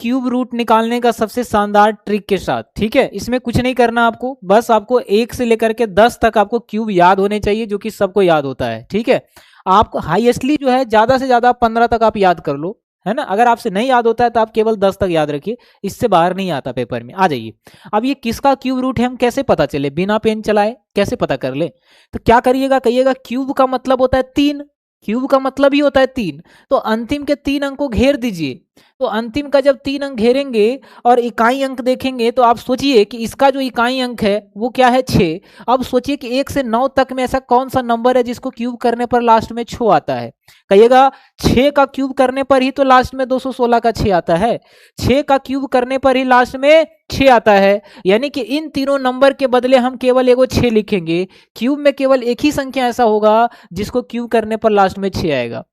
Cube root निकालने का सबसे शानदार ट्रिक के साथ। ठीक है, इसमें कुछ नहीं करना आपको, बस आपको 1 से लेकर के 10 तक आपको क्यूब याद होने चाहिए, जो कि सबको याद होता है। ठीक है, आपको हाईएस्टली जो है ज्यादा से ज्यादा 15 तक आप याद कर लो, है ना। अगर आपसे नहीं याद होता है तो आप केवल 10 तक याद रखिए, इससे बाहर नहीं आता पेपर में। आ जाइए, अब ये किसका क्यूब रूट है हम कैसे पता चले, बिना पेन चलाए कैसे पता कर ले। तो क्या करिएगा, कहिएगा क्यूब का मतलब होता है 3, क्यूब का मतलब ही होता है 3, तो अंतिम के 3 अंक को घेर दीजिए। तो अंतिम का जब 3 अंक घेरेंगे और इकाई अंक देखेंगे, तो आप सोचिए कि इसका जो इकाई अंक है वो क्या है, 6। अब सोचिए कि 1 से 9 तक में ऐसा कौन सा नंबर है जिसको क्यूब करने पर लास्ट में 6 आता है। कहिएगा 6 का क्यूब करने पर ही तो लास्ट में 216 का 6 आता है, 6 का क्यूब करने पर ही लास्ट में 6 आता है। यानी कि इन तीनों नंबर के बदले हम केवल एगो 6 लिखेंगे। क्यूब में केवल एक ही संख्या ऐसा होगा जिसको क्यूब करने पर लास्ट में 6 आएगा।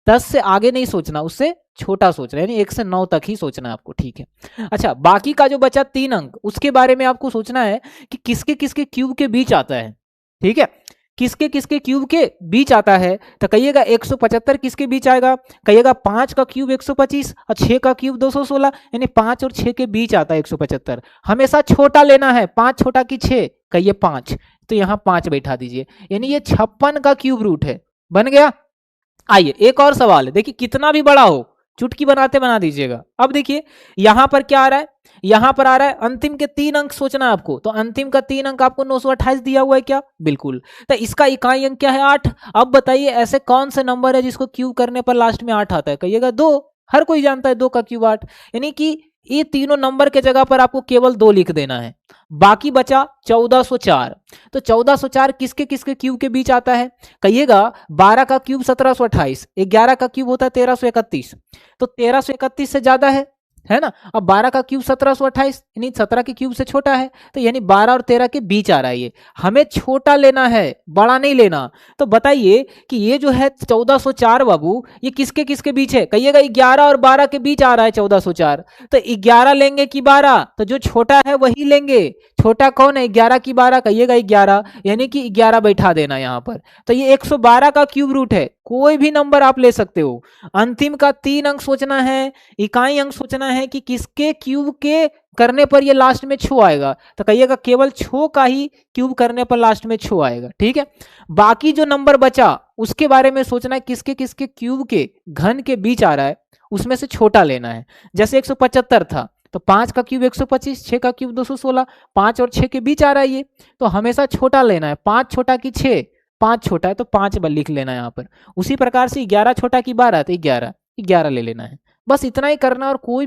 10 से आगे नहीं सोचना, उससे छोटा सोचना, यानी 1 से 9 तक ही सोचना है आपको। ठीक है, अच्छा बाकी का जो बचा 3 अंक, उसके बारे में आपको सोचना है कि किसके किसके क्यूब के बीच आता है। ठीक है, किसके किसके क्यूब के बीच आता है, तो कहिएगा 175 किसके बीच आएगा, कहिएगा 5 का क्यूब 125 और 6 का क्यूब 216, यानी 5 और 6 के बीच आता है 175। हमेशा छोटा लेना है, 5 छोटा कि 6, कहिए 5, तो यहाँ 5 बैठा दीजिए, यानी ये 56 का क्यूब रूट है, बन गया। आइए एक और सवाल है, देखिए कितना भी बड़ा हो चुटकी बनाते बना दीजिएगा। अब देखिए यहां पर क्या आ रहा है, यहां पर आ रहा है अंतिम के 3 अंक सोचना है आपको, तो अंतिम का 3 अंक आपको 928 दिया हुआ है क्या, बिल्कुल। तो इसका इकाई अंक क्या है, 8। अब बताइए ऐसे कौन से नंबर है जिसको क्यूब करने पर लास्ट में 8 आता है, कहिएगा 2। हर कोई जानता है 2 का क्यूब 8, यानी कि ये तीनों नंबर के जगह पर आपको केवल 2 लिख देना है। बाकी बचा 1404, तो 1404 किसके किसके क्यूब के बीच आता है, कहिएगा 12 का क्यूब 1728, 11 का क्यूब होता है 1331, तो 1331 से ज्यादा है ना। अब 12 का क्यूब 1728, यानी 17 के क्यूब से छोटा है, तो यानी 12 और 13 के बीच आ रहा है। ये हमें छोटा लेना है, बड़ा नहीं लेना। तो बताइए कि ये जो है 1404 बाबू, ये किसके किसके बीच है, कहिएगा 11 और 12 के बीच आ रहा है 1404। तो 11 लेंगे कि 12, तो जो छोटा है वही लेंगे। छोटा कौन है, 11 की 12, कहिएगा 11, यानी कि 11 बैठा देना यहाँ पर। तो ये 112 का क्यूब रूट है, कोई भी नंबर आप ले सकते हो। अंतिम का 3 अंक सोचना है, इकाई अंक सोचना है कि किसके क्यूब के करने पर ये लास्ट में 6 आएगा, तो कहिएगा केवल 6 का ही क्यूब करने पर लास्ट में 6 आएगा। ठीक है, बाकी जो नंबर बचा उसके बारे में सोचना है किसके किसके क्यूब के घन के बीच आ रहा है, उसमें से छोटा लेना है। जैसे 175 था, तो 5 का क्यूब 125, 6 का क्यूब 216, 5 और 6 के बीच आ रहा है ये, तो हमेशा छोटा लेना है। 5 छोटा कि 6, 5 छोटा है तो 5 लिख लेना है यहाँ पर। उसी प्रकार से 11 छोटा कि 12, तो 11 ले लेना है। बस इतना ही करना और कोई भी